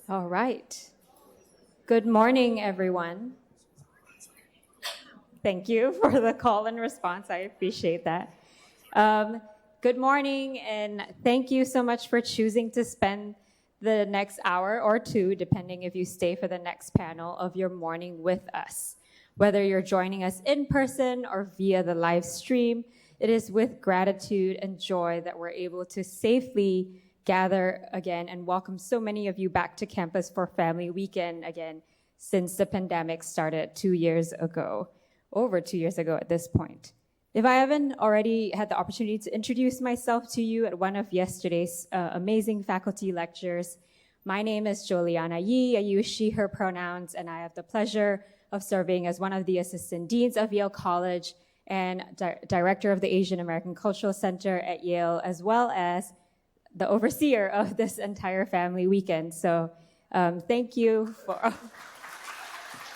All right. Good morning, everyone. Thank you for the call and response. I appreciate that. Good morning, and thank you so much for choosing to spend the next hour or two, depending if you stay for the next panel of your morning with us. Whether you're joining us in person or via the live stream, it is with gratitude and joy that we're able to safely gather again and welcome so many of you back to campus for Family Weekend again since the pandemic started 2 years ago, over 2 years ago at this point. If I haven't already had the opportunity to introduce myself to you at one of yesterday's amazing faculty lectures, my name is Juliana Yee. I use she, her pronouns, and I have the pleasure of serving as one of the assistant deans of Yale College and director of the Asian American Cultural Center at Yale, as well as the overseer of this entire Family Weekend. So thank you for,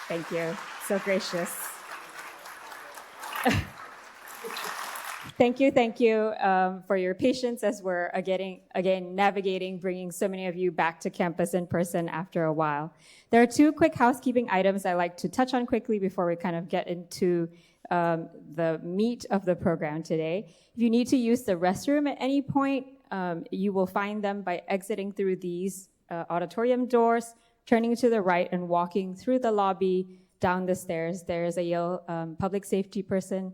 thank you, so gracious. Thank you for your patience as we're again navigating, bringing so many of you back to campus in person after a while. There are two quick housekeeping items I'd like to touch on quickly before we kind of get into the meat of the program today. If you need to use the restroom at any point, you will find them by exiting through these auditorium doors, turning to the right and walking through the lobby, down the stairs. There is a Yale public safety person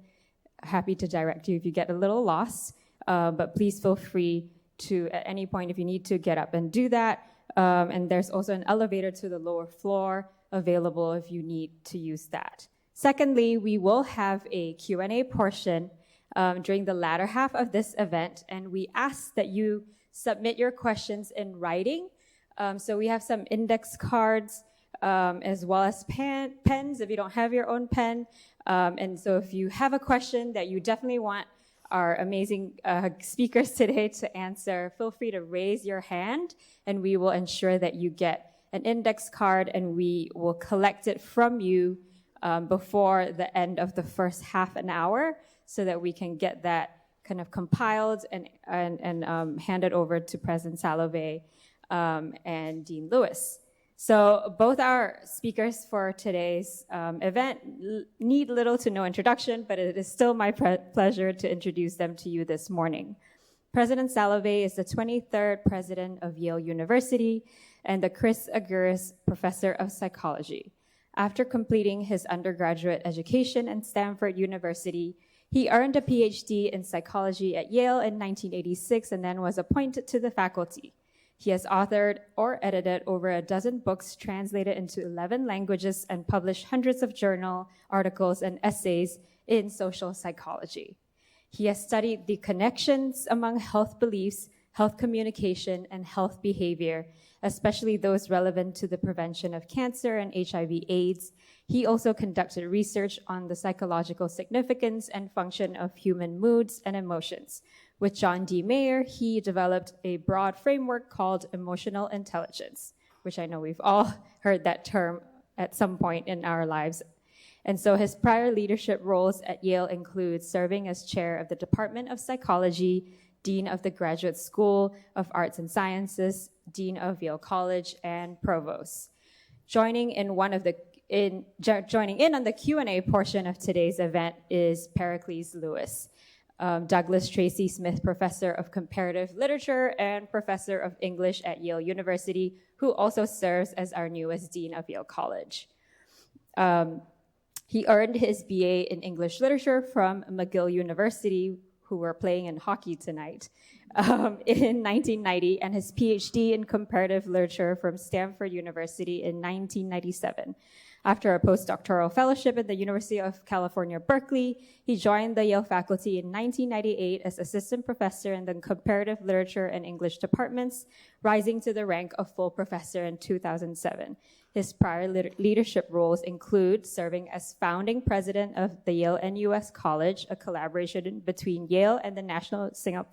happy to direct you if you get a little lost, but please feel free to, at any point, if you need to, get up and do that. And there's also an elevator to the lower floor available if you need to use that. Secondly, we will have a Q&A portion during the latter half of this event, and we ask that you submit your questions in writing. So we have some index cards as well as pens if you don't have your own pen. And so if you have a question that you definitely want our amazing speakers today to answer, feel free to raise your hand and we will ensure that you get an index card and we will collect it from you before the end of the first half an hour so that we can get that kind of compiled and handed over to President Salovey and Dean Lewis. So both our speakers for today's event need little to no introduction, but it is still my pleasure to introduce them to you this morning. President Salovey is the 23rd president of Yale University and the Chris Aguirre Professor of Psychology. After completing his undergraduate education at Stanford University, he earned a PhD in psychology at Yale in 1986 and then was appointed to the faculty. He has authored or edited over a dozen books translated into 11 languages and published hundreds of journal articles and essays in social psychology. He has studied the connections among health beliefs, health communication, and health behavior, especially those relevant to the prevention of cancer and HIV/AIDS. He also conducted research on the psychological significance and function of human moods and emotions. With John D. Mayer, he developed a broad framework called emotional intelligence, which I know we've all heard that term at some point in our lives. And so his prior leadership roles at Yale include serving as chair of the Department of Psychology, dean of the Graduate School of Arts and Sciences, dean of Yale College, and provost. Joining in on the Q&A portion of today's event is Pericles Lewis. Douglas Tracy Smith Professor of Comparative Literature and Professor of English at Yale University, who also serves as our newest Dean of Yale College. He earned his BA in English Literature from McGill University, who were playing in hockey tonight, in 1990, and his PhD in Comparative Literature from Stanford University in 1997. After a postdoctoral fellowship at the University of California, Berkeley, he joined the Yale faculty in 1998 as assistant professor in the Comparative Literature and English departments, rising to the rank of full professor in 2007. His prior leadership roles include serving as founding president of the Yale NUS College, a collaboration between Yale and the National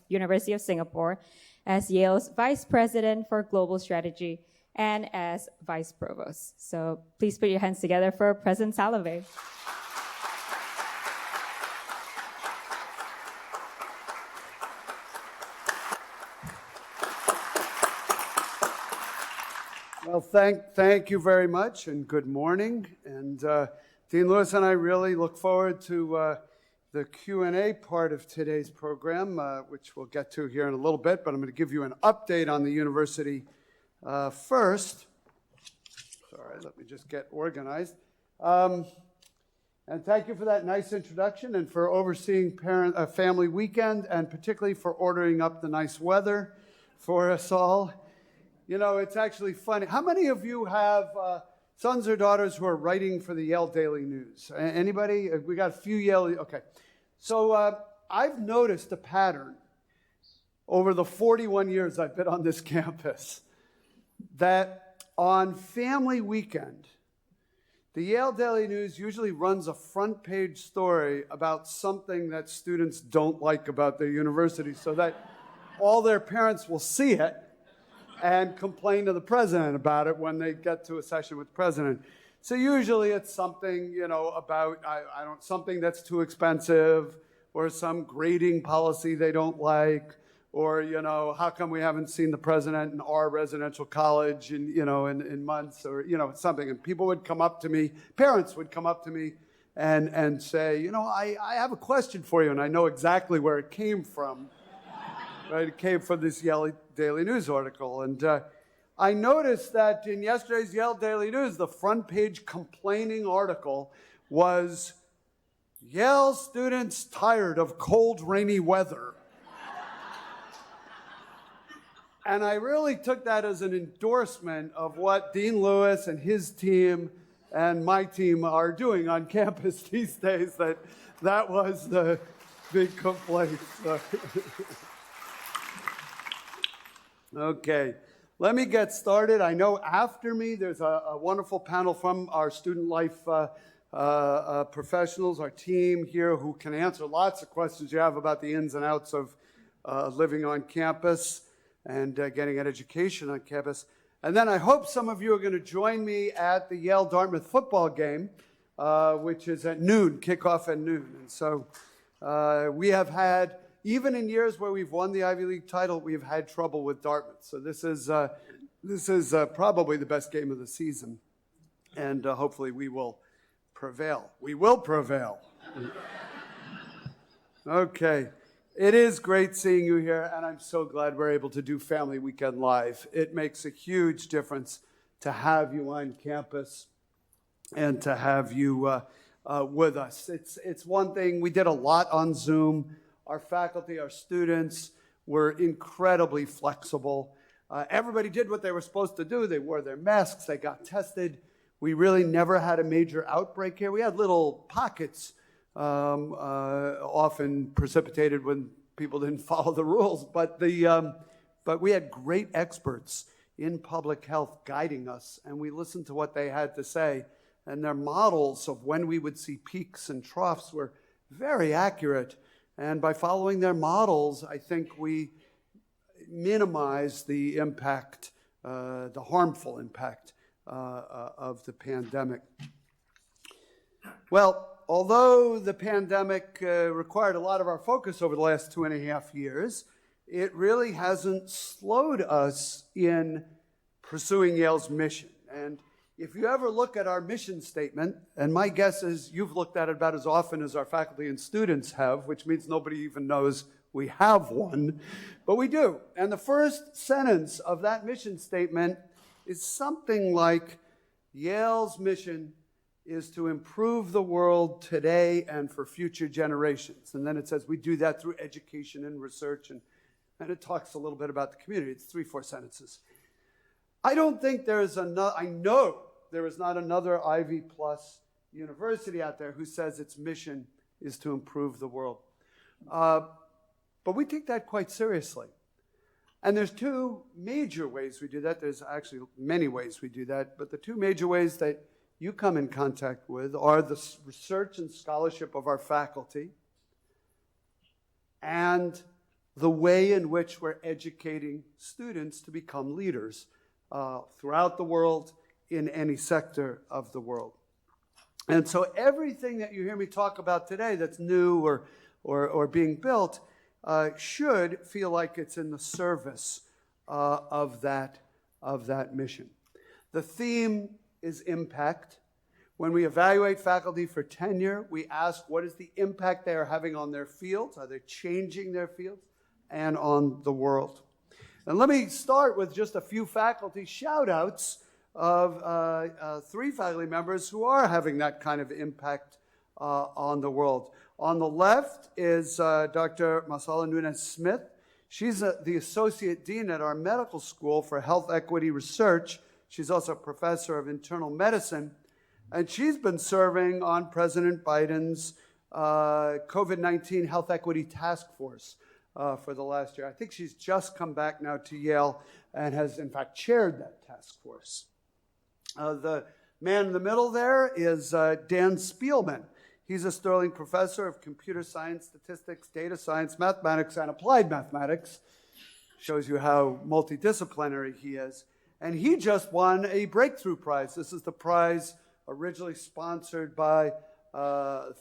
University of Singapore, as Yale's vice president for global strategy, and as vice provost. So please put your hands together for President Salovey. Well, thank you very much, and good morning. And Dean Lewis and I really look forward to the Q&A part of today's program, which we'll get to here in a little bit, but I'm going to give you an update on the university first. Sorry, let me just get organized. And thank you for that nice introduction and for overseeing family weekend, and particularly for ordering up the nice weather for us all. You know, it's actually funny. How many of you have sons or daughters who are writing for the Yale Daily News? Anybody? We got a few Yale. Okay. So I've noticed a pattern over the 41 years I've been on this campus that on family weekend, the Yale Daily News usually runs a front page story about something that students don't like about their university so that all their parents will see it and complain to the president about it when they get to a session with the president. So usually it's something, you know, about something that's too expensive, or some grading policy they don't like, or, you know, how come we haven't seen the president in our residential college in months, or, you know, something. And people would come up to me, parents would come up to me and say, you know, I have a question for you, and I know exactly where it came from. Right? It came from this Yale Daily News article. And I noticed that in yesterday's Yale Daily News, the front page complaining article was, Yale students tired of cold, rainy weather. And I really took that as an endorsement of what Dean Lewis and his team and my team are doing on campus these days, that was the big complaint. Okay, let me get started. I know after me there's a wonderful panel from our student life professionals, our team here, who can answer lots of questions you have about the ins and outs of living on campus and getting an education on campus. And then I hope some of you are going to join me at the Yale-Dartmouth football game, which is at noon, kickoff at noon. And so we have had, even in years where we've won the Ivy League title, we've had trouble with Dartmouth. So this is probably the best game of the season, and hopefully we will prevail. We will prevail. Okay. It is great seeing you here, and I'm so glad we're able to do Family Weekend Live. It makes a huge difference to have you on campus and to have you with us. It's one thing. We did a lot on Zoom. Our faculty, our students were incredibly flexible. Everybody did what they were supposed to do. They wore their masks. They got tested. We really never had a major outbreak here. We had little pockets, often precipitated when people didn't follow the rules. But we had great experts in public health guiding us, and we listened to what they had to say. And their models of when we would see peaks and troughs were very accurate. And by following their models, I think we minimize the impact, the harmful impact of the pandemic. Well, although the pandemic required a lot of our focus over the last 2.5 years, it really hasn't slowed us in pursuing Yale's mission. And if you ever look at our mission statement, and my guess is you've looked at it about as often as our faculty and students have, which means nobody even knows we have one, but we do. And the first sentence of that mission statement is something like, Yale's mission is to improve the world today and for future generations. And then it says we do that through education and research, and it talks a little bit about the community. It's 3-4 sentences. I don't think there is another, I know there is not another Ivy Plus university out there who says its mission is to improve the world. But we take that quite seriously. And there's two major ways we do that. There's actually many ways we do that, but the two major ways that you come in contact with are the research and scholarship of our faculty and the way in which we're educating students to become leaders throughout the world, in any sector of the world. And so everything that you hear me talk about today that's new or being built should feel like it's in the service of that mission. The theme is impact. When we evaluate faculty for tenure, we ask what is the impact they are having on their fields? Are they changing their fields? And on the world. And let me start with just a few faculty shout-outs of 3 faculty members who are having that kind of impact on the world. On the left is Dr. Masala Nunes-Smith. She's the Associate Dean at our medical school for health equity research. She's also a professor of internal medicine. And she's been serving on President Biden's COVID-19 Health Equity Task Force for the last year. I think she's just come back now to Yale and has, in fact, chaired that task force. The man in the middle there is Dan Spielman. He's a Sterling Professor of Computer Science, Statistics, Data Science, Mathematics, and Applied Mathematics. Shows you how multidisciplinary he is. And he just won a Breakthrough Prize. This is the prize originally sponsored by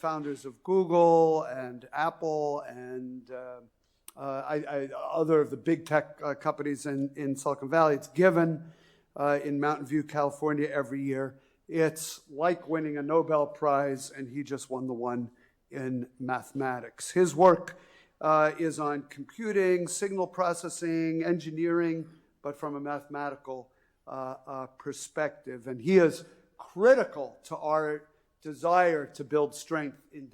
founders of Google and Apple and other of the big tech companies in Silicon Valley. It's given in Mountain View, California every year. It's like winning a Nobel Prize, and he just won the one in mathematics. His work is on computing, signal processing, engineering, but from a mathematical perspective. And he is critical to our desire to build strength in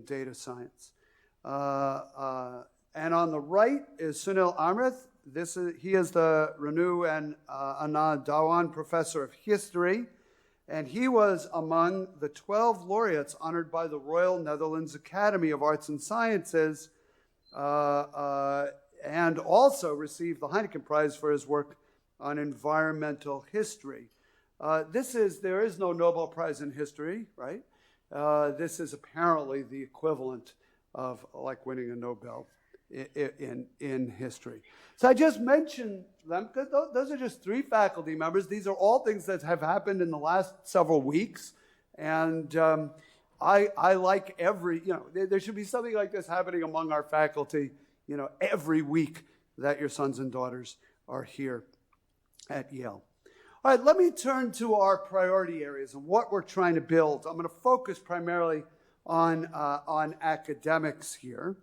data science. And on the right is Sunil Amrith. He is the Renu and Anand Dhawan Professor of History. And he was among the 12 laureates honored by the Royal Netherlands Academy of Arts and Sciences, and also received the Heineken Prize for his work on environmental history. There is no Nobel Prize in history, right? This is apparently the equivalent of like winning a Nobel in history. So I just mentioned them because those are just 3 faculty members. These are all things that have happened in the last several weeks. And I like there should be something like this happening among our faculty, every week that your sons and daughters are here at Yale. All right, let me turn to our priority areas and what we're trying to build. I'm going to focus primarily on academics here.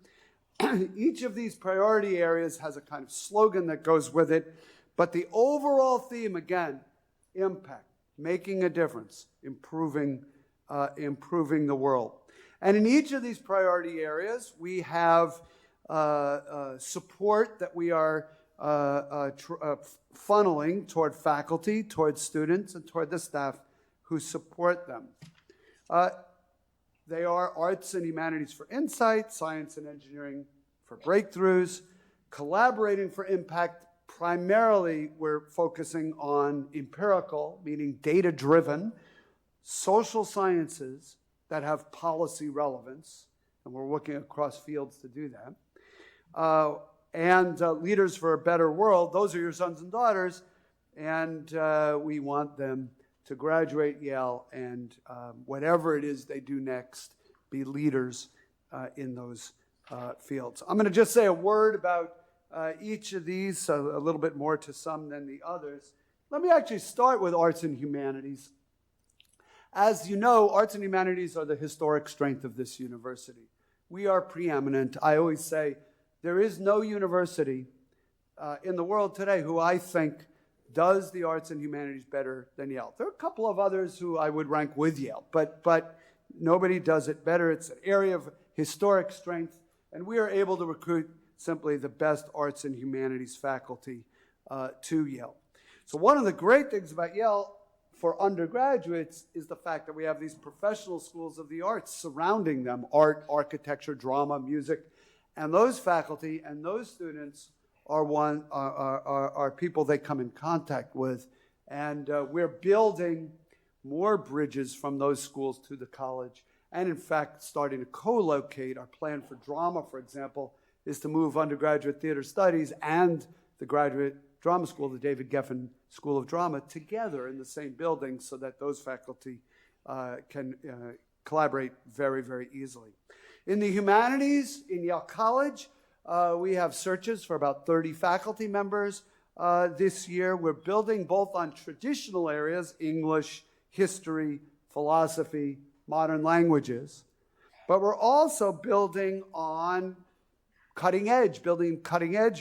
Each of these priority areas has a kind of slogan that goes with it, but the overall theme, again, impact, making a difference, improving the world. And in each of these priority areas, we have support that we are funneling toward faculty, toward students, and toward the staff who support them. They are arts and humanities for insight, science and engineering for breakthroughs, collaborating for impact. Primarily, we're focusing on empirical, meaning data-driven, social sciences that have policy relevance, and we're working across fields to do that. And leaders for a better world, those are your sons and daughters, and we want them to graduate Yale and whatever it is they do next, be leaders in those fields. I'm going to just say a word about each of these, a little bit more to some than the others. Let me actually start with arts and humanities. As you know, arts and humanities are the historic strength of this university. We are preeminent. I always say there is no university in the world today who I think does the arts and humanities better than Yale. There are a couple of others who I would rank with Yale, but nobody does it better. It's an area of historic strength, and we are able to recruit simply the best arts and humanities faculty to Yale. So one of the great things about Yale for undergraduates is the fact that we have these professional schools of the arts surrounding them: art, architecture, drama, music, and those faculty and those students are people they come in contact with, and we're building more bridges from those schools to the college, and in fact starting to co-locate. Our plan for drama, for example, is to move undergraduate theater studies and the graduate drama school, the David Geffen School of Drama, together in the same building so that those faculty can collaborate very, very easily. In the humanities, in Yale College, we have searches for about 30 faculty members. this year. We're building both on traditional areas, English, history, philosophy, modern languages, but we're also building on cutting edge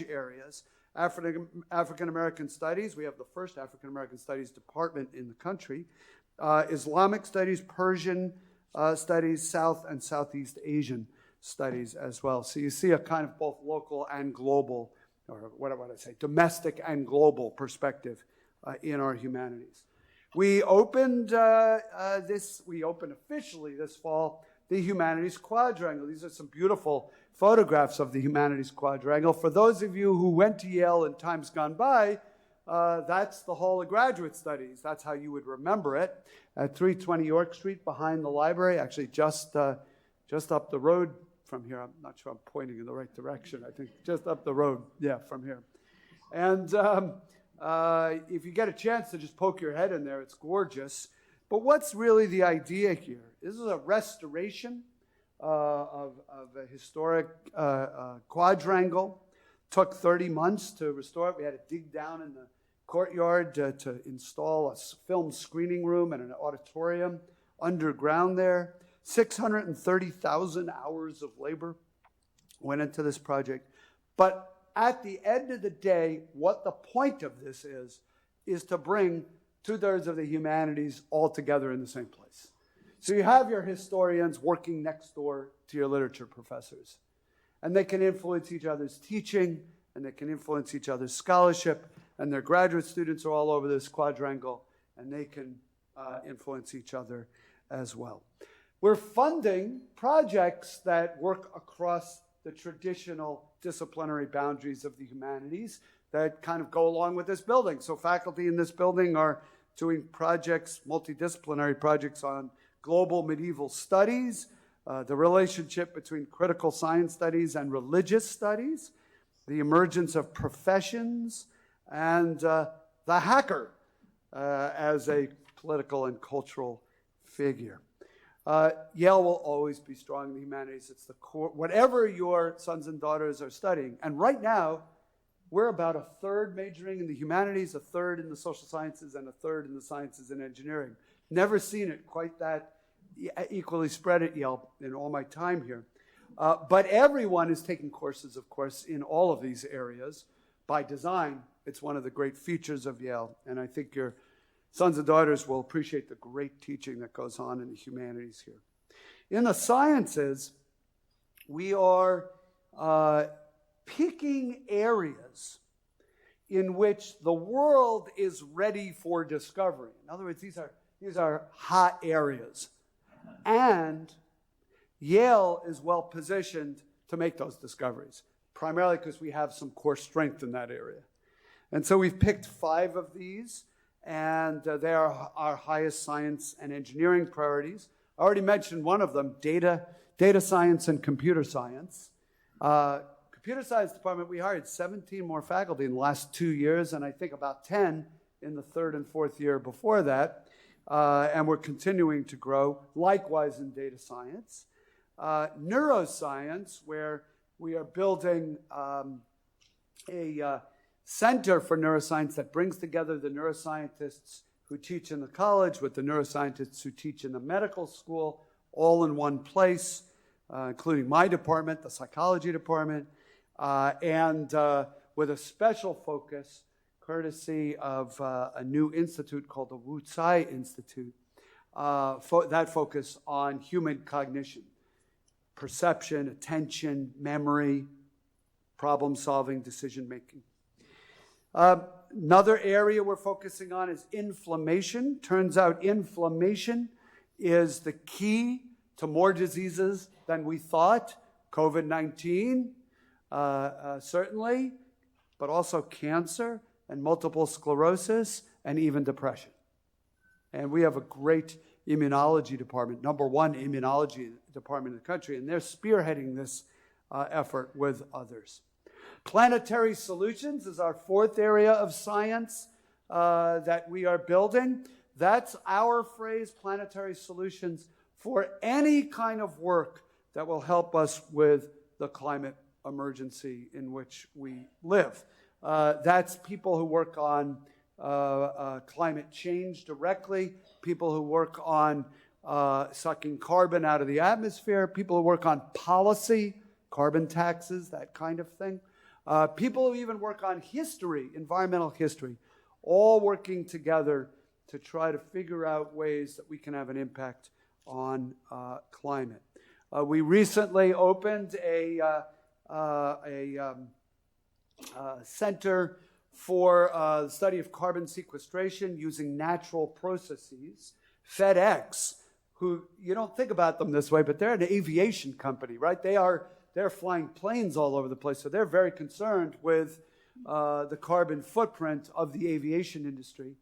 areas. African American studies, we have the first African American studies department in the country, Islamic studies, Persian studies, South and Southeast Asian studies as well. So you see a kind of both local and global, or what would I say, domestic and global perspective in our humanities. We opened officially this fall the Humanities Quadrangle. These are some beautiful photographs of the Humanities Quadrangle. For those of you who went to Yale in times gone by, that's the Hall of Graduate Studies. That's how you would remember it, at 320 York Street behind the library, actually just up the road from here. I'm not sure I'm pointing in the right direction. I think just up the road, from here. And if you get a chance to just poke your head in there, it's gorgeous. But what's really the idea here? This is a restoration of a historic quadrangle. Took 30 months to restore it. We had to dig down in the courtyard to install a film screening room and an auditorium underground there. 630,000 hours of labor went into this project. But at the end of the day, what the point of this is to bring 2/3 of the humanities all together in the same place. So you have your historians working next door to your literature professors, and they can influence each other's teaching, and they can influence each other's scholarship, and their graduate students are all over this quadrangle, and they can influence each other as well. We're funding projects that work across the traditional disciplinary boundaries of the humanities that kind of go along with this building. So faculty in this building are doing projects, multidisciplinary projects on global medieval studies, the relationship between critical science studies and religious studies, the emergence of professions, and the hacker as a political and cultural figure. Yale will always be strong in the humanities. It's the core, whatever your sons and daughters are studying. And right now, we're about 1/3 majoring in the humanities, 1/3 in the social sciences, and 1/3 in the sciences and engineering. Never seen it quite that equally spread at Yale in all my time here. But everyone is taking courses, of course, in all of these areas by design. It's one of the great features of Yale, and I think your sons and daughters will appreciate the great teaching that goes on in the humanities here. In the sciences, we are picking areas in which the world is ready for discovery. In other words, these are hot areas. And Yale is well positioned to make those discoveries, primarily because we have some core strength in that area. And so we've picked 5 of these, and they are our highest science and engineering priorities. I already mentioned one of them, data science and computer science. Computer science department, we hired 17 more faculty in the last 2 years, and I think about 10 in the 3rd and 4th year before that. And we're continuing to grow, likewise in data science. Neuroscience, where we are building a center for neuroscience that brings together the neuroscientists who teach in the college with the neuroscientists who teach in the medical school, all in one place, including my department, the psychology department, and with a special focus, courtesy of a new institute called the Wu Tsai Institute, that focus on human cognition, perception, attention, memory, problem-solving, decision-making. Another area we're focusing on is inflammation. Turns out inflammation is the key to more diseases than we thought. COVID-19, certainly, but also cancer and multiple sclerosis and even depression. And we have a great immunology department, #1 immunology department in the country, and they're spearheading this effort with others. Planetary solutions is our 4th area of science that we are building. That's our phrase, planetary solutions, for any kind of work that will help us with the climate emergency in which we live. That's people who work on climate change directly, people who work on sucking carbon out of the atmosphere, people who work on policy, carbon taxes, that kind of thing. People who even work on history, environmental history, all working together to try to figure out ways that we can have an impact on climate. We recently opened a center for the study of carbon sequestration using natural processes. FedEx, who you don't think about them this way, but they're an aviation company, right? They're flying planes all over the place, so they're very concerned with the carbon footprint of the aviation industry.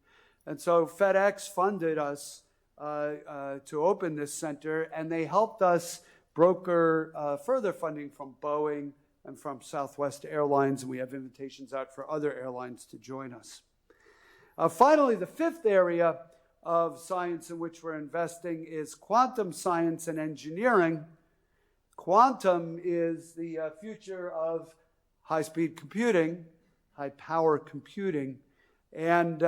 And so FedEx funded us to open this center, and they helped us broker further funding from Boeing and from Southwest Airlines, and we have invitations out for other airlines to join us. Finally, the fifth area of science in which we're investing is quantum science and engineering. Quantum is the future of high-speed computing, high-power computing, and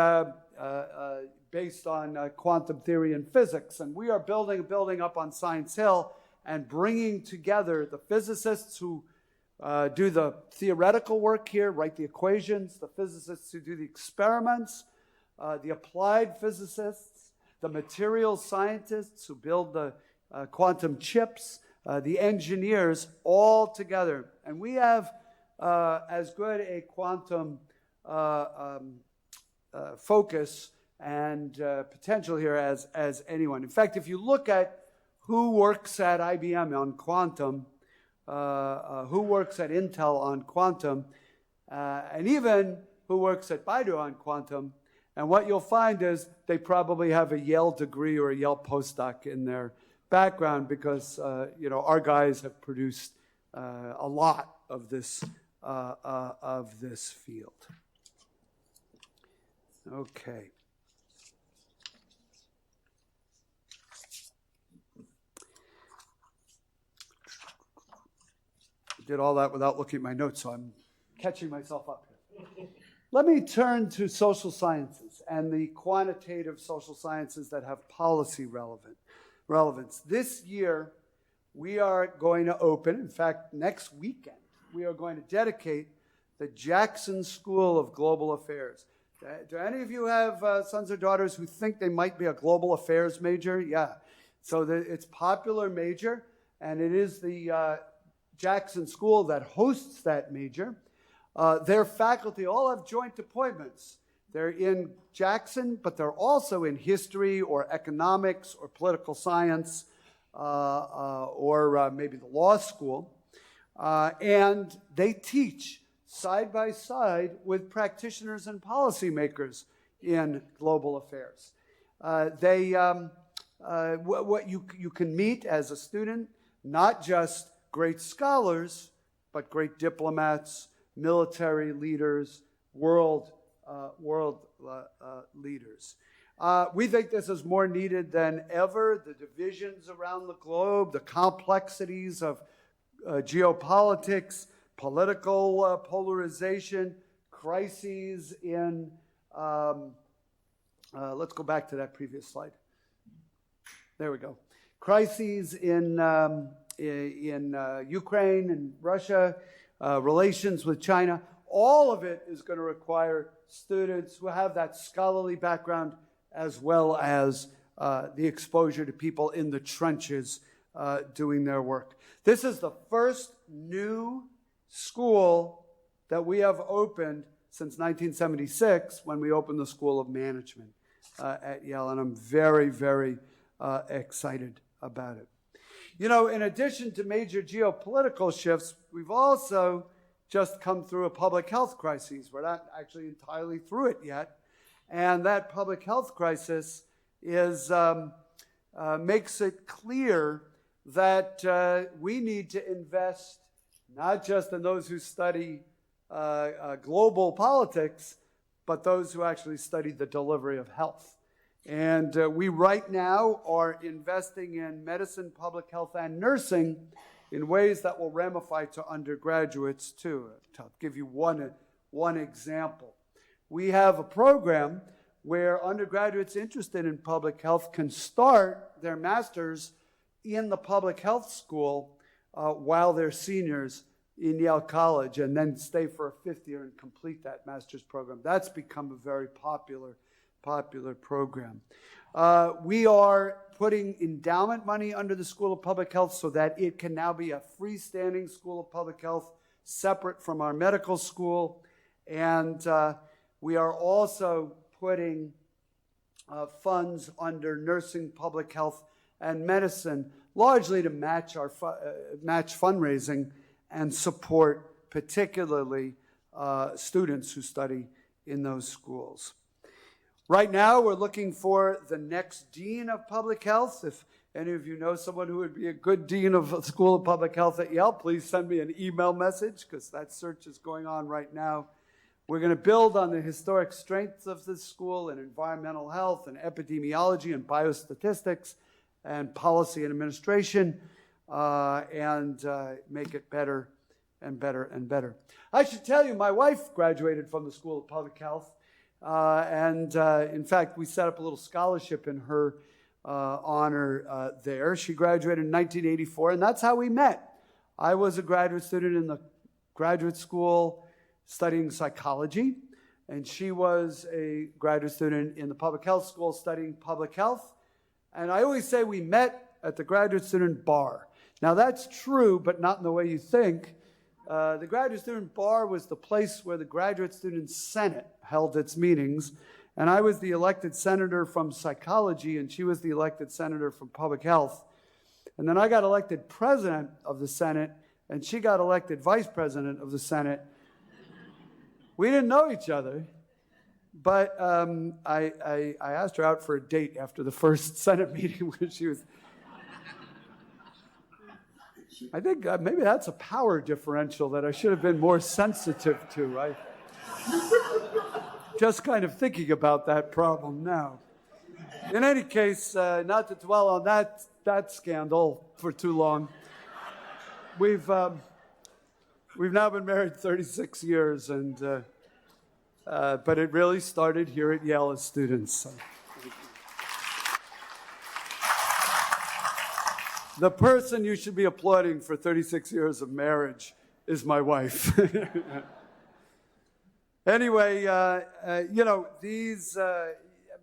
based on quantum theory and physics. And we are building a building up on Science Hill and bringing together the physicists who do the theoretical work here, write the equations, the physicists who do the experiments, the applied physicists, the materials scientists who build the quantum chips, the engineers, all together. And we have as good a quantum focus and potential here as anyone. In fact, if you look at who works at IBM on quantum, who works at Intel on quantum, and even who works at Baidu on quantum, and what you'll find is they probably have a Yale degree or a Yale postdoc in their background because our guys have produced a lot of this field. Okay. Did all that without looking at my notes, so I'm catching myself up here. Let me turn to social sciences and the quantitative social sciences that have policy relevance. This year, we are going to open, in fact, next weekend, we are going to dedicate the Jackson School of Global Affairs. Do any of you have sons or daughters who think they might be a global affairs major? Yeah. So it's a popular major, and it is the Jackson School that hosts that major. Their faculty all have joint appointments. They're in Jackson, but they're also in history or economics or political science or maybe the law school. And they teach side by side with practitioners and policymakers in global affairs. What you can meet as a student, not just great scholars, but great diplomats, military leaders, world leaders. We think this is more needed than ever. The divisions around the globe, the complexities of geopolitics, political polarization, crises in, let's go back to that previous slide. There we go. Crises in Ukraine and Russia, relations with China, all of it is going to require students who have that scholarly background as well as the exposure to people in the trenches doing their work. This is the first new school that we have opened since 1976 when we opened the School of Management at Yale, and I'm very, very excited about it. In addition to major geopolitical shifts, we've also just come through a public health crisis. We're not actually entirely through it yet. And that public health crisis makes it clear that we need to invest not just in those who study global politics, but those who actually study the delivery of health. And we right now are investing in medicine, public health, and nursing in ways that will ramify to undergraduates too. To give you one one example. We have a program where undergraduates interested in public health can start their master's in the public health school while they're seniors in Yale College, and then stay for a fifth year and complete that master's program. That's become a very popular program. We are putting endowment money under the School of Public Health so that it can now be a freestanding School of Public Health, separate from our medical school. And we are also putting funds under nursing, public health, and medicine, largely to match our match fundraising and support particularly students who study in those schools. Right now, we're looking for the next dean of public health. If any of you know someone who would be a good dean of the School of Public Health at Yale, please send me an email message, because that search is going on right now. We're going to build on the historic strengths of this school in environmental health and epidemiology and biostatistics and policy and administration, and make it better and better and better. I should tell you, my wife graduated from the School of Public Health, and in fact, we set up a little scholarship in her honor there. She graduated in 1984, and that's how we met. I was a graduate student in the graduate school studying psychology, and she was a graduate student in the public health school studying public health. And I always say we met at the graduate student bar. Now that's true, but not in the way you think. The graduate student bar was the place where the graduate student senate held its meetings, and I was the elected senator from psychology, and she was the elected senator from public health. And then I got elected president of the Senate, and she got elected vice president of the Senate. We didn't know each other, but I asked her out for a date after the first Senate meeting when she was... I think maybe that's a power differential that I should have been more sensitive to. Just kind of thinking about that problem now. In any case, not to dwell on that scandal for too long, we've now been married 36 years, and but it really started here at Yale as students. So. The person you should be applauding for 36 years of marriage is my wife. Anyway,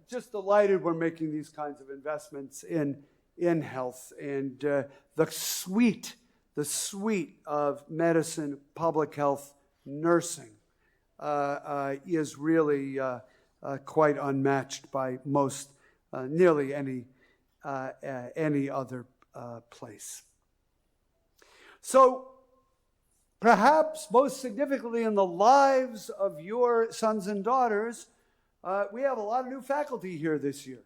just delighted we're making these kinds of investments in health, and the suite of medicine, public health, nursing is really quite unmatched by most, nearly any other place. So, perhaps most significantly in the lives of your sons and daughters, we have a lot of new faculty here this year.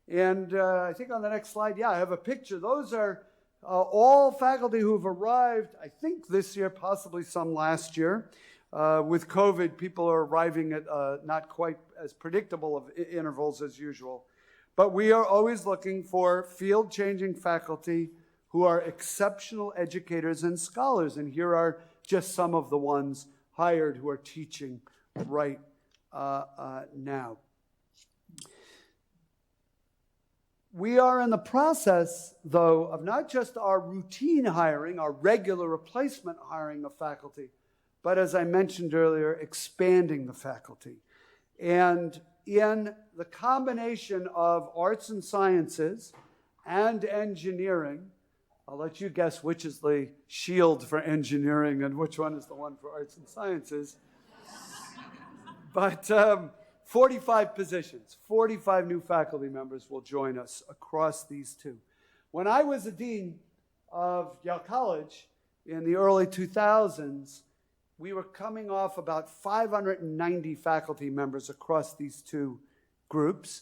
And I think on the next slide, I have a picture. Those are all faculty who've arrived, I think this year, possibly some last year. With COVID, people are arriving at not quite as predictable of intervals as usual. But we are always looking for field-changing faculty who are exceptional educators and scholars. And here are just some of the ones hired who are teaching right now. We are in the process, though, of not just our routine hiring, our regular replacement hiring of faculty, but as I mentioned earlier, expanding the faculty. And in the combination of arts and sciences and engineering, I'll let you guess which is the shield for engineering and which one is the one for arts and sciences. But 45 positions, 45 new faculty members will join us across these two. When I was a dean of Yale College in the early 2000s, we were coming off about 590 faculty members across these two groups.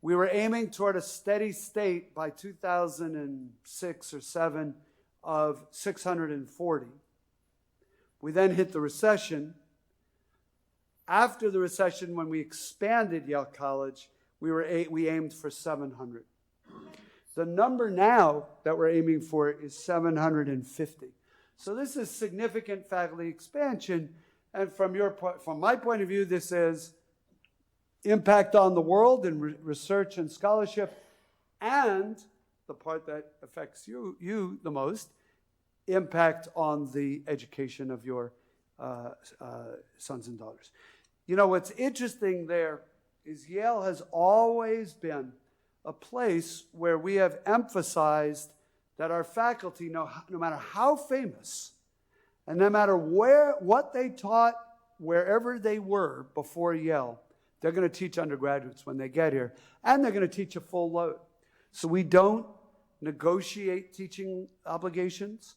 We were aiming toward a steady state by 2006 or 7 of 640. We then hit the recession. After the recession, when we expanded Yale College, we aimed for 700. The number now that we're aiming for is 750. So this is significant faculty expansion, And from my point of view, this is impact on the world in research and scholarship, and the part that affects you the most, impact on the education of your sons and daughters. You know, what's interesting there is Yale has always been a place where we have emphasized that our faculty, no matter how famous, and no matter what they taught wherever they were before Yale, they're going to teach undergraduates when they get here, and they're going to teach a full load. So we don't negotiate teaching obligations.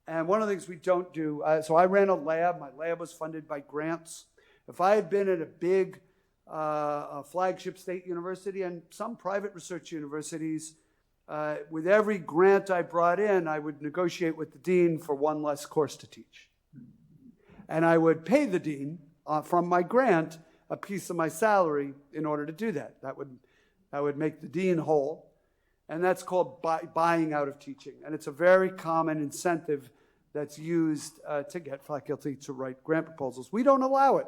And one of the things we don't do, so I ran a lab. My lab was funded by grants. If I had been at a big flagship state university and some private research universities, with every grant I brought in, I would negotiate with the dean for one less course to teach. And I would pay the dean from my grant a piece of my salary in order to do that. That would make the dean whole. And that's called buying out of teaching. And it's a very common incentive that's used to get faculty to write grant proposals. We don't allow it.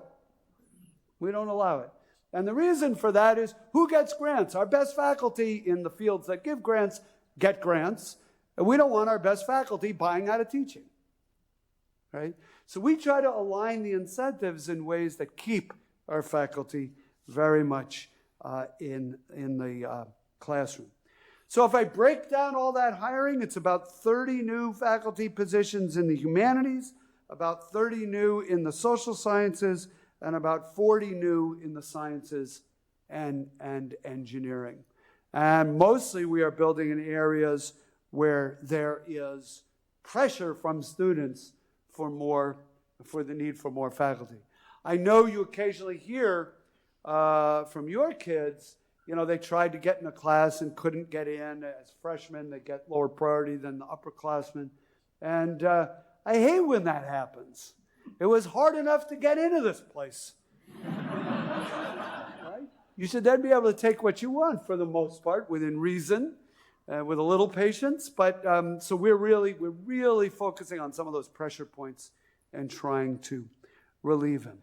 We don't allow it. And the reason for that is, who gets grants? Our best faculty in the fields that give grants get grants. And we don't want our best faculty buying out of teaching. Right? So we try to align the incentives in ways that keep our faculty very much in the classroom. So if I break down all that hiring, it's about 30 new faculty positions in the humanities, about 30 new in the social sciences, and about 40 new in the sciences and engineering. And mostly we are building in areas where there is pressure from students for the need for more faculty. I know you occasionally hear from your kids, you know, they tried to get in a class and couldn't get in. As freshmen, they get lower priority than the upperclassmen. And I hate when that happens. It was hard enough to get into this place. Right? You should then be able to take what you want for the most part, within reason, with a little patience. But so we're really focusing on some of those pressure points and trying to relieve them.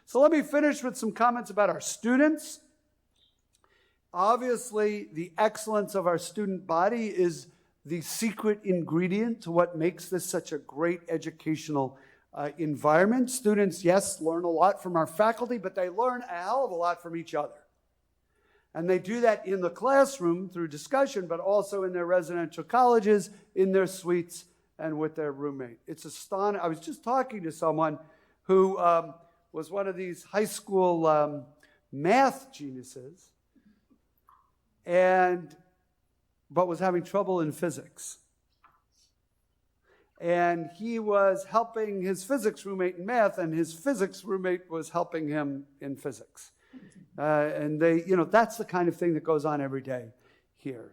So let me finish with some comments about our students. Obviously, the excellence of our student body is the secret ingredient to what makes this such a great educational environment. Students, yes, learn a lot from our faculty, but they learn a hell of a lot from each other. And they do that in the classroom through discussion, but also in their residential colleges, in their suites, and with their roommate. It's astonishing. I was just talking to someone who was one of these high school math geniuses, but was having trouble in physics. And he was helping his physics roommate in math, and his physics roommate was helping him in physics. And they, you know, that's the kind of thing that goes on every day here.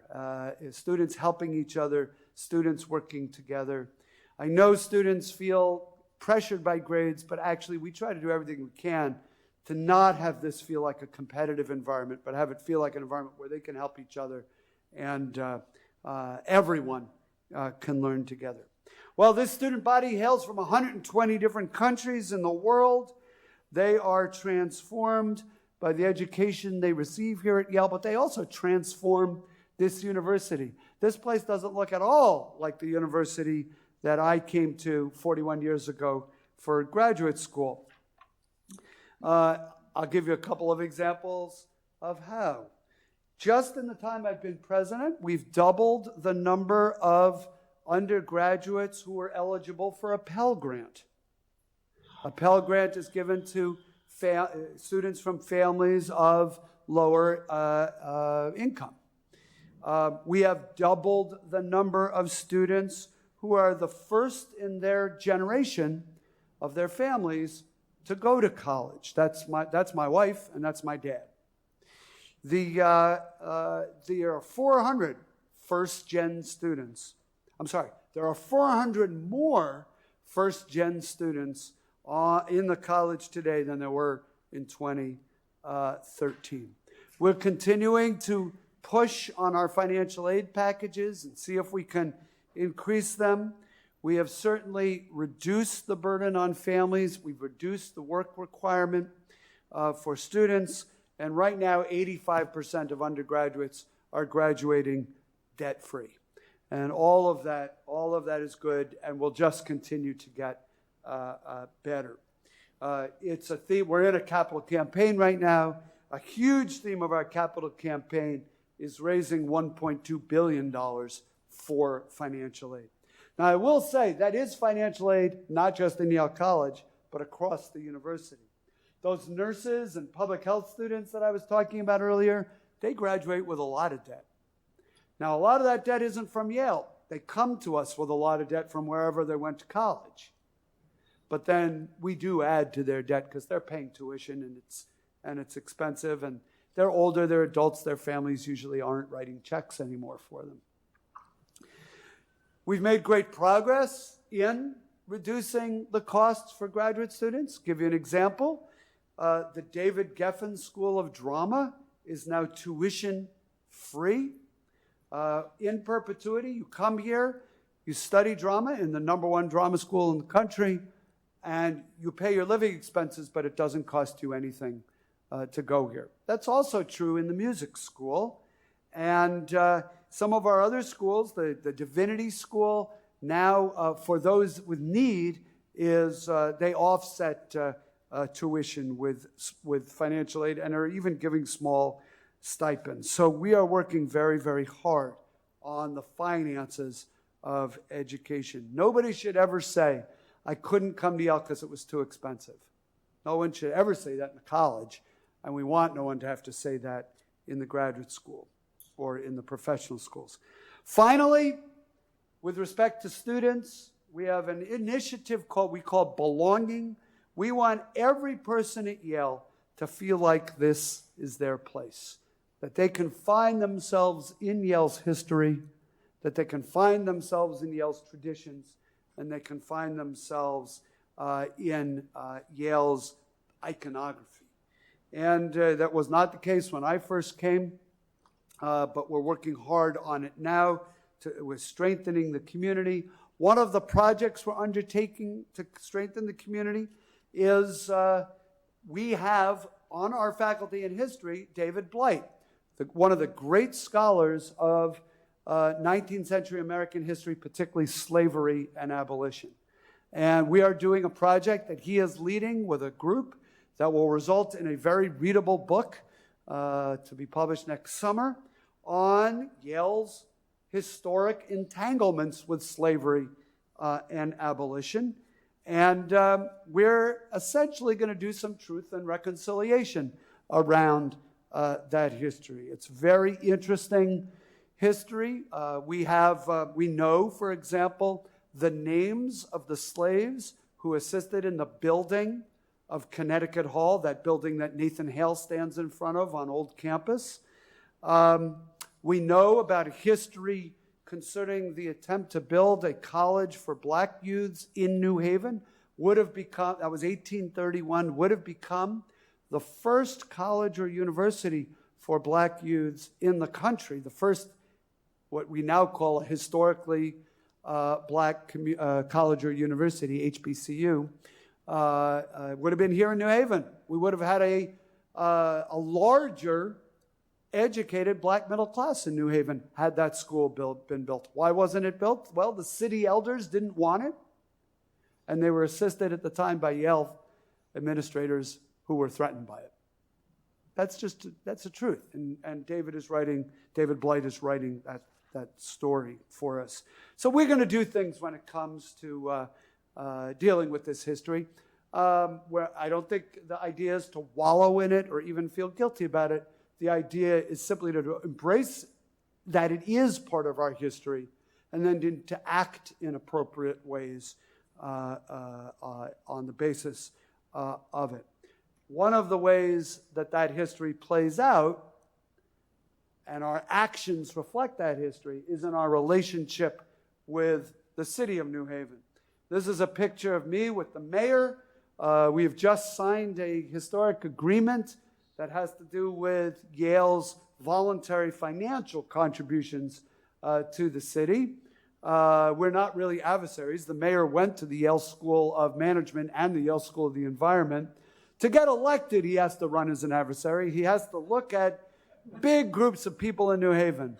Students helping each other, students working together. I know students feel pressured by grades, but actually we try to do everything we can to not have this feel like a competitive environment, but have it feel like an environment where they can help each other and everyone can learn together. Well, this student body hails from 120 different countries in the world. They are transformed by the education they receive here at Yale, but they also transform this university. This place doesn't look at all like the university that I came to 41 years ago for graduate school. I'll give you a couple of examples of how. Just in the time I've been president, we've doubled the number of undergraduates who are eligible for a Pell Grant. A Pell Grant is given to students from families of lower income. We have doubled the number of students who are the first in their generation of their families to go to college. That's my wife, and that's my dad. There are 400 first-gen students. I'm sorry, there are 400 more first-gen students in the college today than there were in 2013. We're continuing to push on our financial aid packages and see if we can increase them. We have certainly reduced the burden on families. We've reduced the work requirement for students. And right now, 85% of undergraduates are graduating debt-free. And all of that is good and will just continue to get better. It's a theme. We're in a capital campaign right now. A huge theme of our capital campaign is raising $1.2 billion for financial aid. Now, I will say that is financial aid, not just in Yale College, but across the university. Those nurses and public health students that I was talking about earlier, they graduate with a lot of debt. Now, a lot of that debt isn't from Yale. They come to us with a lot of debt from wherever they went to college. But then we do add to their debt because they're paying tuition and it's expensive, and they're older, they're adults, their families usually aren't writing checks anymore for them. We've made great progress in reducing the costs for graduate students. Give you an example. The David Geffen School of Drama is now tuition-free. In perpetuity, you come here, you study drama in the #1 drama school in the country, and you pay your living expenses, but it doesn't cost you anything to go here. That's also true in the music school. And some of our other schools, the Divinity School, now for those with need, is they offset tuition with financial aid and are even giving small stipends. So we are working very, very hard on the finances of education. Nobody should ever say, I couldn't come to Yale because it was too expensive. No one should ever say that in college, and we want no one to have to say that in the graduate school or in the professional schools. Finally, with respect to students, we have an initiative we call Belonging. We want every person at Yale to feel like this is their place, that they can find themselves in Yale's history, that they can find themselves in Yale's traditions, and they can find themselves in Yale's iconography. And that was not the case when I first came, but we're working hard on it now. We're strengthening the community. One of the projects we're undertaking to strengthen the community is we have on our faculty in history David Blight, one of the great scholars of 19th century American history, particularly slavery and abolition. And we are doing a project that he is leading with a group that will result in a very readable book to be published next summer on Yale's historic entanglements with slavery and abolition. And we're essentially going to do some truth and reconciliation around that history. It's very interesting history. We know, for example, the names of the slaves who assisted in the building of Connecticut Hall, that building that Nathan Hale stands in front of on Old Campus. We know about a history concerning the attempt to build a college for black youths in New Haven. That was 1831, would have become the first college or university for black youths in the country, the first, what we now call a historically black college or university, HBCU, would have been here in New Haven. We would have had a larger educated black middle class in New Haven had that school been built. Why wasn't it built? Well, the city elders didn't want it, and they were assisted at the time by Yale administrators who were threatened by it. That's the truth. And David Blight is writing that story for us. So we're going to do things when it comes to dealing with this history, where I don't think the idea is to wallow in it or even feel guilty about it. The idea is simply to embrace that it is part of our history and then to act in appropriate ways on the basis of it. One of the ways that history plays out and our actions reflect that history is in our relationship with the city of New Haven. This is a picture of me with the mayor. We have just signed a historic agreement that has to do with Yale's voluntary financial contributions to the city. We're not really adversaries. The mayor went to the Yale School of Management and the Yale School of the Environment. To get elected, he has to run as an adversary. He has to look at big groups of people in New Haven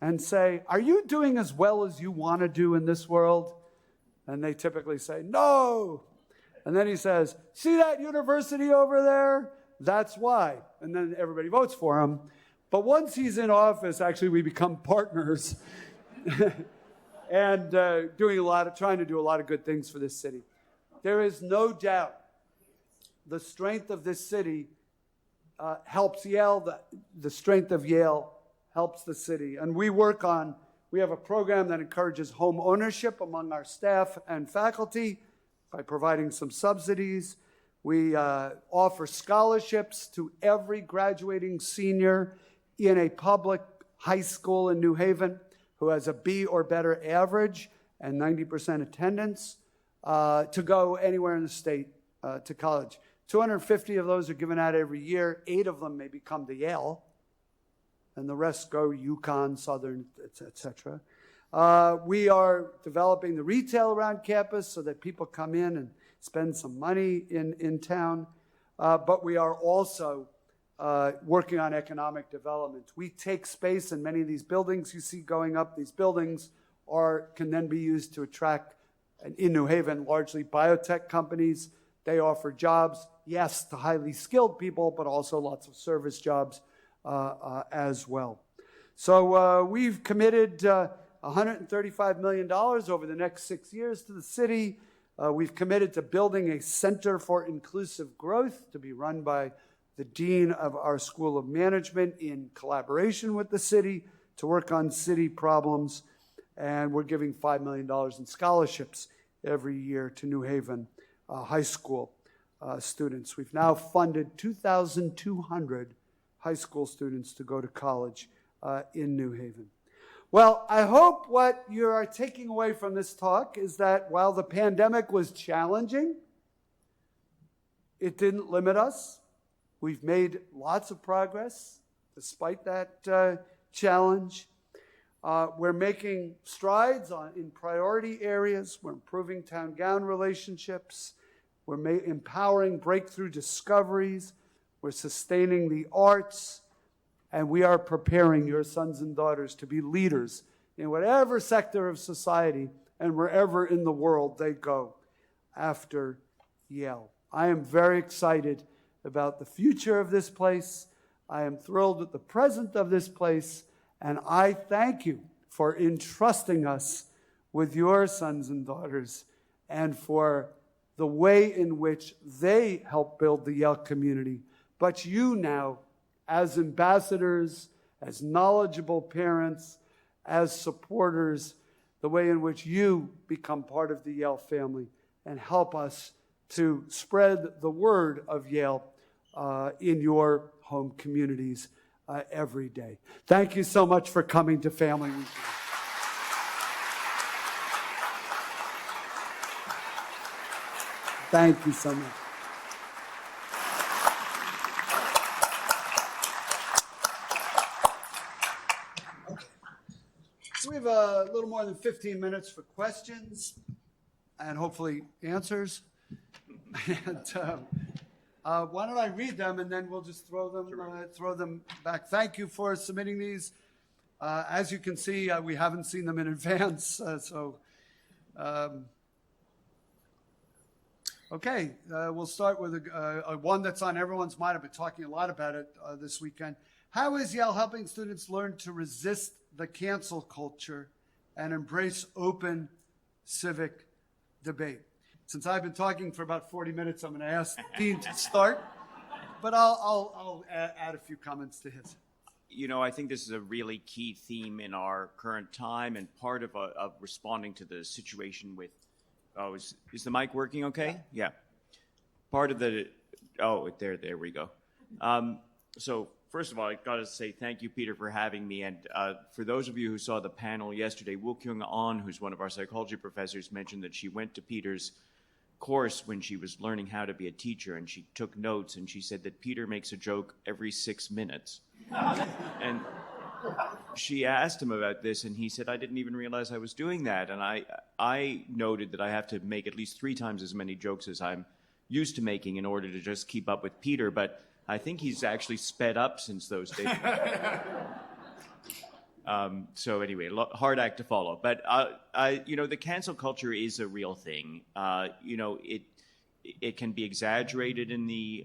and say, are you doing as well as you want to do in this world? And they typically say, no. And then he says, see that university over there? That's why. And then everybody votes for him. But once he's in office, actually, we become partners and trying to do a lot of good things for this city. There is no doubt the strength of this city helps Yale. The strength of Yale helps the city. And we have a program that encourages home ownership among our staff and faculty by providing some subsidies. We offer scholarships to every graduating senior in a public high school in New Haven who has a B or better average and 90% attendance to go anywhere in the state to college. 250 of those are given out every year. 8 of them may become to Yale, and the rest go UConn, Southern, etc. We are developing the retail around campus so that people come in and spend some money in town. But we are also working on economic development. We take space in many of these buildings you see going up. These buildings can then be used to attract, in New Haven, largely biotech companies. They offer jobs, yes, to highly skilled people, but also lots of service jobs as well. So we've committed $135 million over the next 6 years to the city. We've committed to building a Center for Inclusive Growth to be run by the dean of our School of Management in collaboration with the city to work on city problems. And we're giving $5 million in scholarships every year to New Haven high school students. We've now funded 2,200 high school students to go to college in New Haven. Well, I hope what you are taking away from this talk is that while the pandemic was challenging, it didn't limit us. We've made lots of progress despite that challenge. We're making strides in priority areas. We're improving town-gown relationships. We're empowering breakthrough discoveries. We're sustaining the arts. And we are preparing your sons and daughters to be leaders in whatever sector of society and wherever in the world they go after Yale. I am very excited about the future of this place. I am thrilled with the present of this place. And I thank you for entrusting us with your sons and daughters and for the way in which they help build the Yale community. But you now, as ambassadors, as knowledgeable parents, as supporters, the way in which you become part of the Yale family and help us to spread the word of Yale in your home communities every day. Thank you so much for coming to Family Weekend. Thank you so much. We have a little more than 15 minutes for questions and hopefully answers. And why don't I read them and then we'll just throw them back. Thank you for submitting these. As you can see, we haven't seen them in advance, okay, we'll start with one that's on everyone's mind. I've been talking a lot about it this weekend. How is Yale helping students learn to resist the cancel culture and embrace open civic debate? Since I've been talking for about 40 minutes, I'm going to ask Dean to start, but I'll add a few comments to his. You know, I think this is a really key theme in our current time and part of responding to the situation with, is the mic working okay? Yeah. Part of there we go. So first of all, I got to say thank you, Peter, for having me. And for those of you who saw the panel yesterday, Woo Kyung-an, who's one of our psychology professors, mentioned that she went to Peter's course when she was learning how to be a teacher, and she took notes, and she said that Peter makes a joke every 6 minutes. And she asked him about this, and he said, I didn't even realize I was doing that. And I noted that I have to make at least 3 times as many jokes as I'm used to making in order to just keep up with Peter, but I think he's actually sped up since those days. So anyway, hard act to follow. But, the cancel culture is a real thing. It can be exaggerated in the,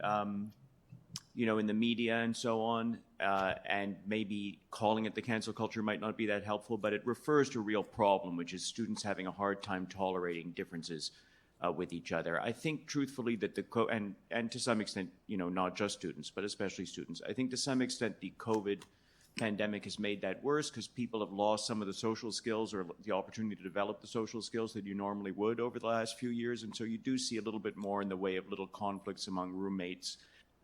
in the media and so on, and maybe calling it the cancel culture might not be that helpful, but it refers to a real problem, which is students having a hard time tolerating differences with each other. I think, truthfully, that and to some extent, not just students, but especially students, I think to some extent the COVID pandemic has made that worse because people have lost some of the social skills or the opportunity to develop the social skills that you normally would over the last few years. And so you do see a little bit more in the way of little conflicts among roommates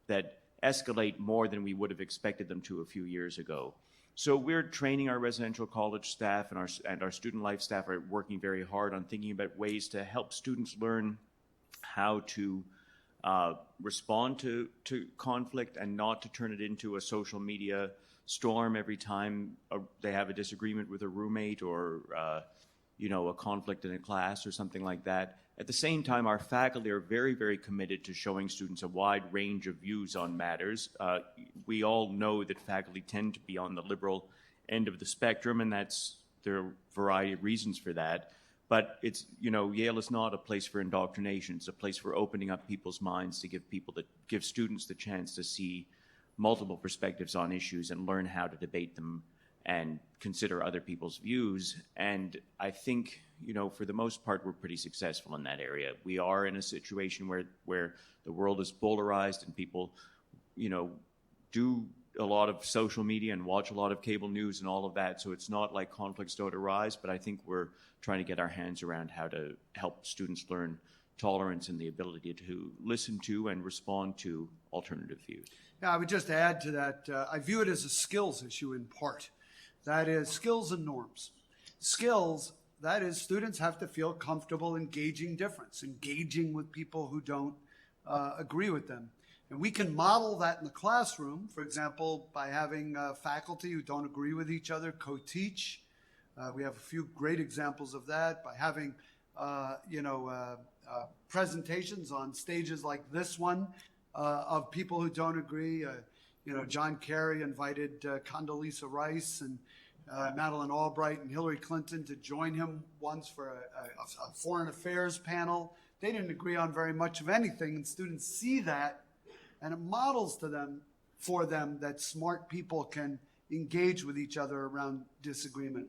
that escalate more than we would have expected them to a few years ago. So we're training our residential college staff, and our student life staff are working very hard on thinking about ways to help students learn how to respond to conflict and not to turn it into a social media storm every time they have a disagreement with a roommate or a conflict in a class or something like that. At the same time, our faculty are very, very committed to showing students a wide range of views on matters. We all know that faculty tend to be on the liberal end of the spectrum, and there are a variety of reasons for that. But Yale is not a place for indoctrination. It's a place for opening up people's minds to give students the chance to see multiple perspectives on issues and learn how to debate them and consider other people's views. And I think, for the most part, we're pretty successful in that area. We are in a situation where the world is polarized and people, do a lot of social media and watch a lot of cable news and all of that. So it's not like conflicts don't arise, but I think we're trying to get our hands around how to help students learn tolerance and the ability to listen to and respond to alternative views. Yeah, I would just add to that, I view it as a skills issue in part. That is skills and norms. Skills, that is students have to feel comfortable engaging with people who don't agree with them. And we can model that in the classroom, for example, by having faculty who don't agree with each other co-teach. We have a few great examples of that by having, presentations on stages like this one of people who don't agree. John Kerry invited Condoleezza Rice and Madeleine Albright and Hillary Clinton to join him once for a foreign affairs panel. They didn't agree on very much of anything, and students see that, and it models for them that smart people can engage with each other around disagreement.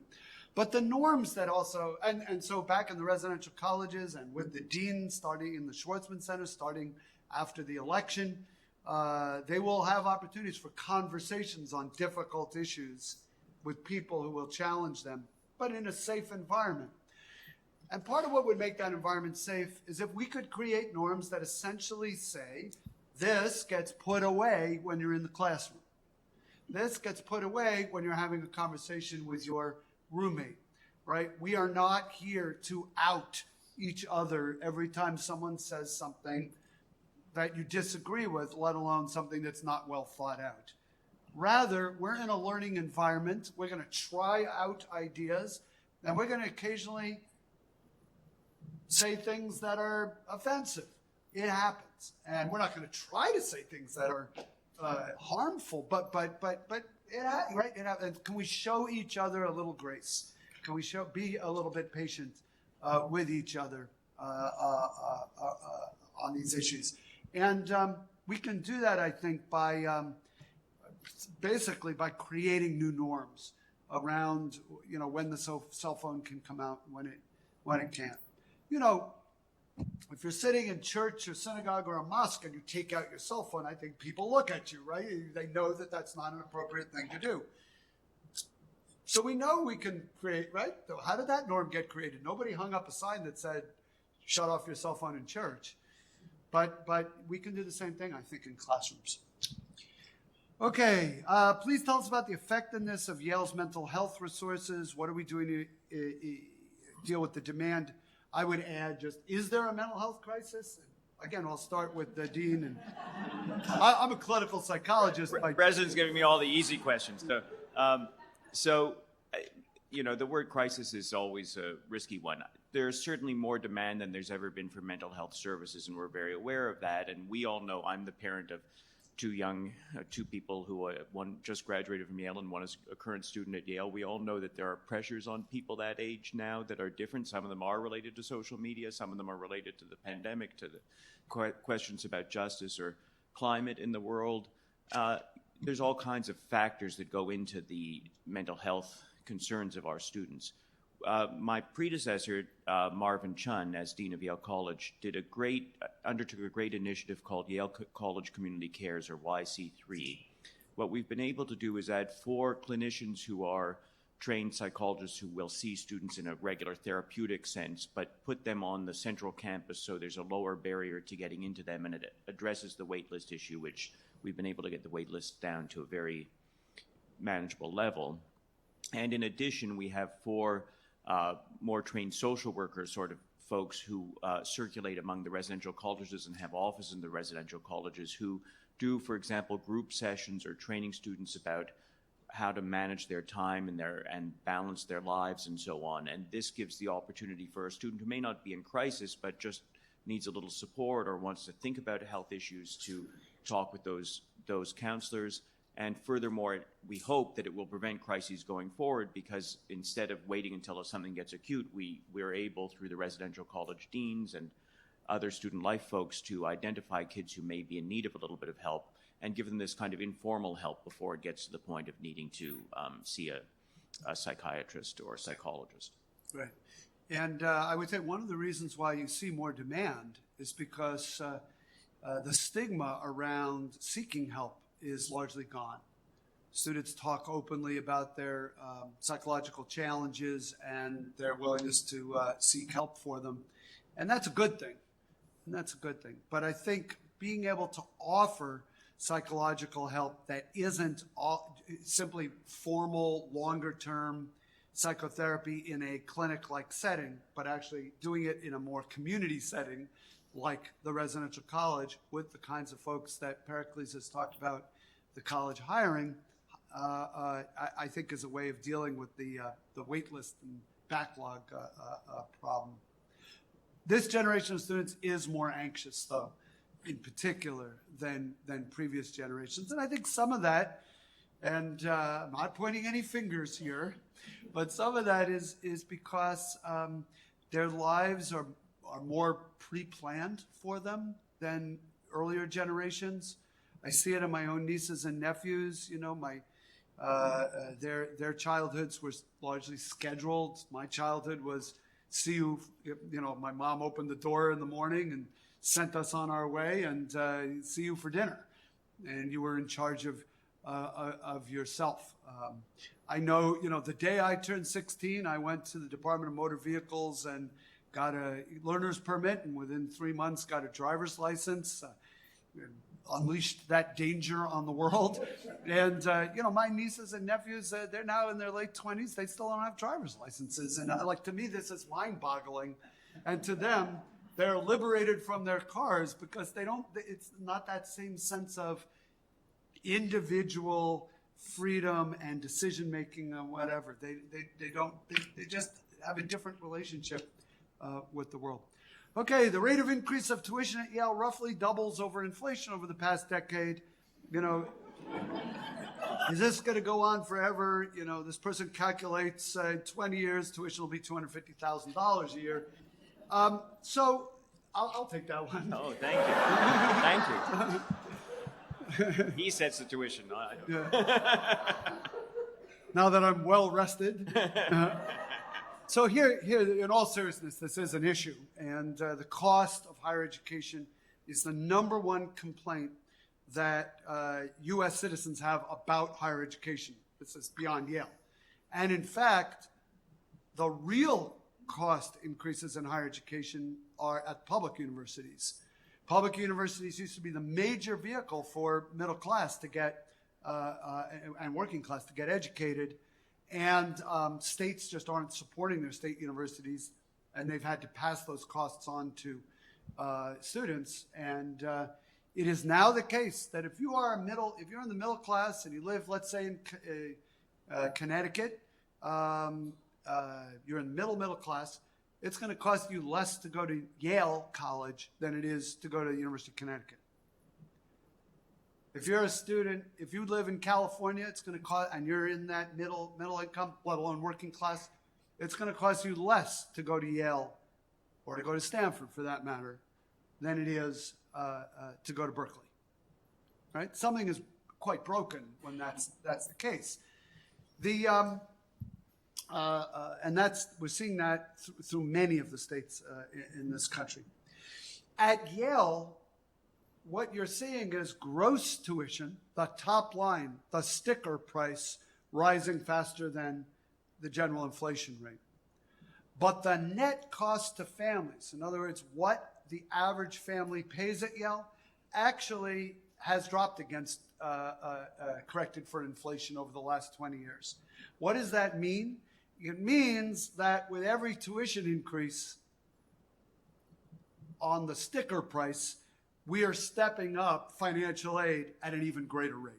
But the norms that also, and so back in the residential colleges and with the dean starting in the Schwartzman Center, starting after the election, they will have opportunities for conversations on difficult issues with people who will challenge them, but in a safe environment. And part of what would make that environment safe is if we could create norms that essentially say, this gets put away when you're in the classroom. This gets put away when you're having a conversation with your roommate, right? We are not here to out each other every time someone says something that you disagree with, let alone something that's not well thought out. Rather, we're in a learning environment. We're going to try out ideas, and we're going to occasionally say things that are offensive. It happens. And we're not going to try to say things that are harmful, but it happens, right? It happens. Can we show each other a little grace? Can we be a little bit patient with each other on these issues? And we can do that, I think, by basically by creating new norms around, when the cell phone can come out and when it can't. If you're sitting in church or synagogue or a mosque and you take out your cell phone, I think people look at you, right? They know that that's not an appropriate thing to do. So we know we can create, right? So how did that norm get created? Nobody hung up a sign that said, shut off your cell phone in church. But we can do the same thing, I think, in classrooms. Okay, please tell us about the effectiveness of Yale's mental health resources. What are we doing to deal with the demand? I would add just, is there a mental health crisis? Again, I'll start with the dean. And I'm a clinical psychologist. President's giving me all the easy questions. So, So, the word crisis is always a risky one. There's certainly more demand than there's ever been for mental health services, and we're very aware of that. And we all know, I'm the parent of two people who, one just graduated from Yale and one is a current student at Yale. We all know that there are pressures on people that age now that are different. Some of them are related to social media. Some of them are related to the pandemic, to the questions about justice or climate in the world. There's all kinds of factors that go into the mental health concerns of our students. My predecessor, Marvin Chun, as Dean of Yale College, undertook a great initiative called Yale College Community Cares, or YC3. What we've been able to do is add 4 clinicians who are trained psychologists who will see students in a regular therapeutic sense, but put them on the central campus so there's a lower barrier to getting into them, and it addresses the waitlist issue, which we've been able to get the waitlist down to a very manageable level. And in addition, we have 4 more trained social workers, sort of folks who circulate among the residential colleges and have offices in the residential colleges who do, for example, group sessions or training students about how to manage their time and balance their lives and so on. And this gives the opportunity for a student who may not be in crisis but just needs a little support or wants to think about health issues to talk with those counselors. And furthermore, we hope that it will prevent crises going forward, because instead of waiting until something gets acute, we're able, through the residential college deans and other student life folks, to identify kids who may be in need of a little bit of help and give them this kind of informal help before it gets to the point of needing to see a psychiatrist or a psychologist. Right. And I would say one of the reasons why you see more demand is because the stigma around seeking help is largely gone. Students talk openly about their psychological challenges and their willingness to seek help for them. And that's a good thing. But I think being able to offer psychological help that isn't simply formal, longer-term psychotherapy in a clinic-like setting, but actually doing it in a more community setting, like the residential college, with the kinds of folks that Pericles has talked about, the college hiring, I think is a way of dealing with the wait list and backlog problem. This generation of students is more anxious, though, in particular, than previous generations. And I think some of that, and I'm not pointing any fingers here, but some of that is because their lives are more pre-planned for them than earlier generations. I see it in my own nieces and nephews. Their childhoods were largely scheduled. My childhood was my mom opened the door in the morning and sent us on our way, and see you for dinner. And you were in charge of yourself. I know, the day I turned 16, I went to the Department of Motor Vehicles and got a learner's permit, and within 3 months got a driver's license. Unleashed that danger on the world. And, my nieces and nephews, they're now in their late 20s. They still don't have driver's licenses. And to me, this is mind-boggling. And to them, they're liberated from their cars because it's not that same sense of individual freedom and decision-making and whatever. They just have a different relationship with the world. Okay, the rate of increase of tuition at Yale roughly doubles over inflation over the past decade. Is this going to go on forever? This person calculates 20 years, tuition will be $250,000 a year. So I'll take that one. Oh, thank you. Thank you. He sets the tuition. I don't. Yeah. Now that I'm well rested. So here, in all seriousness, this is an issue, and the cost of higher education is the number one complaint that U.S. citizens have about higher education. This is beyond Yale. And in fact, the real cost increases in higher education are at public universities. Public universities used to be the major vehicle for middle class to get, and working class to get educated. And states just aren't supporting their state universities, and they've had to pass those costs on to students. And it is now the case that if you're in the middle class and you live, let's say, Connecticut, you're in middle class, it's going to cost you less to go to Yale College than it is to go to the University of Connecticut. If you're a student, if you live in California, it's going to cost, and you're in that middle income, let alone working class, it's going to cost you less to go to Yale or to go to Stanford, for that matter, than it is to go to Berkeley. Right? Something is quite broken when that's the case. And we're seeing that through many of the states in this country. At Yale, what you're seeing is gross tuition, the top line, the sticker price, rising faster than the general inflation rate. But the net cost to families, in other words, what the average family pays at Yale, actually has dropped against corrected for inflation over the last 20 years. What does that mean? It means that with every tuition increase on the sticker price, we are stepping up financial aid at an even greater rate.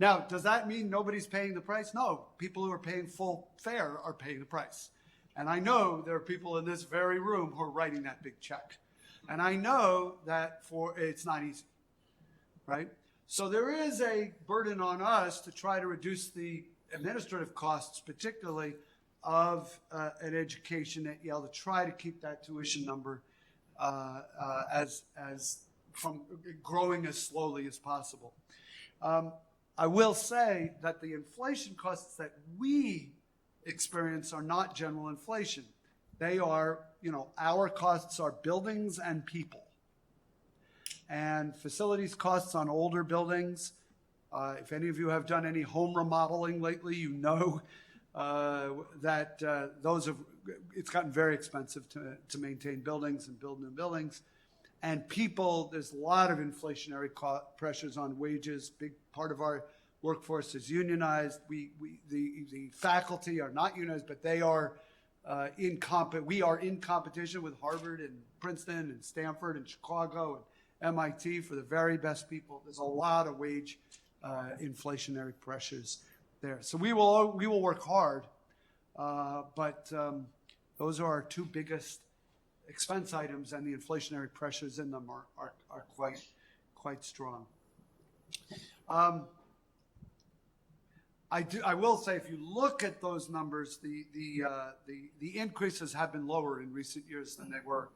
Now, does that mean nobody's paying the price? No, people who are paying full fare are paying the price. And I know there are people in this very room who are writing that big check. And I know that it's not easy, right? So there is a burden on us to try to reduce the administrative costs, particularly of an education at Yale, to try to keep that tuition number as from growing as slowly as possible. I will say that the inflation costs that we experience are not general inflation. They are, our costs are buildings and people. And facilities costs on older buildings. If any of you have done any home remodeling lately, you know that it's gotten very expensive to maintain buildings and build new buildings. And people, there's a lot of inflationary pressures on wages. Big part of our workforce is unionized. The faculty are not unionized, but they are we are in competition with Harvard and Princeton and Stanford and Chicago and MIT for the very best people. There's a lot of wage inflationary pressures there. So we will work hard, but those are our two biggest expense items, and the inflationary pressures in them are quite strong. I will say, if you look at those numbers, the increases have been lower in recent years than they were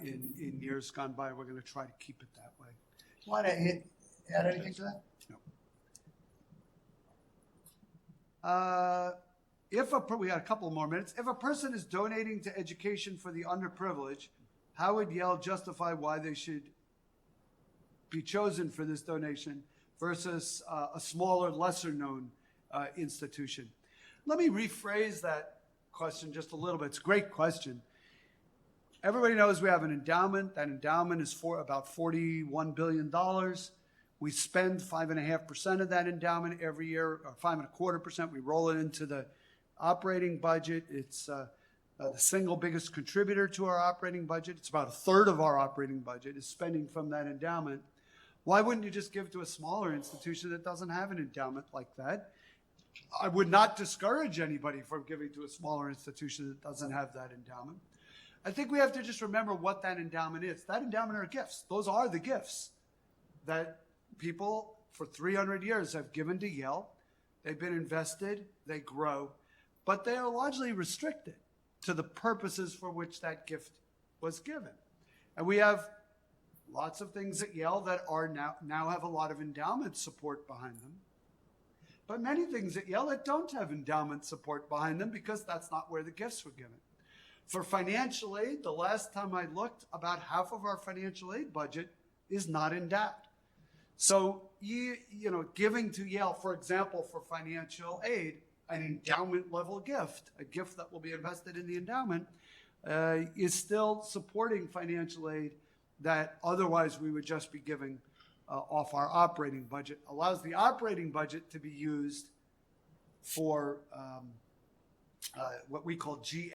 in years gone by. We're going to try to keep it that way. You want to add anything to that? No. We got a couple more minutes. If a person is donating to education for the underprivileged, how would Yale justify why they should be chosen for this donation versus a smaller, lesser-known institution? Let me rephrase that question just a little bit. It's a great question. Everybody knows we have an endowment. That endowment is for about $41 billion. We spend 5.5% of that endowment every year, or 5.25%. We roll it into the operating budget. It's the single biggest contributor to our operating budget. It's about a third of our operating budget is spending from that endowment. Why wouldn't you just give to a smaller institution that doesn't have an endowment like that? I would not discourage anybody from giving to a smaller institution that doesn't have that endowment. I think we have to just remember what that endowment is. That endowment are gifts. Those are the gifts that people for 300 years have given to Yale. They've been invested, they grow, but they are largely restricted to the purposes for which that gift was given. And we have lots of things at Yale that are now have a lot of endowment support behind them, but many things at Yale that don't have endowment support behind them because that's not where the gifts were given. For financial aid, the last time I looked, about half of our financial aid budget is not endowed. So, giving to Yale, for example, for financial aid, an endowment level gift, a gift that will be invested in the endowment, is still supporting financial aid that otherwise we would just be giving off our operating budget. Allows the operating budget to be used for what we call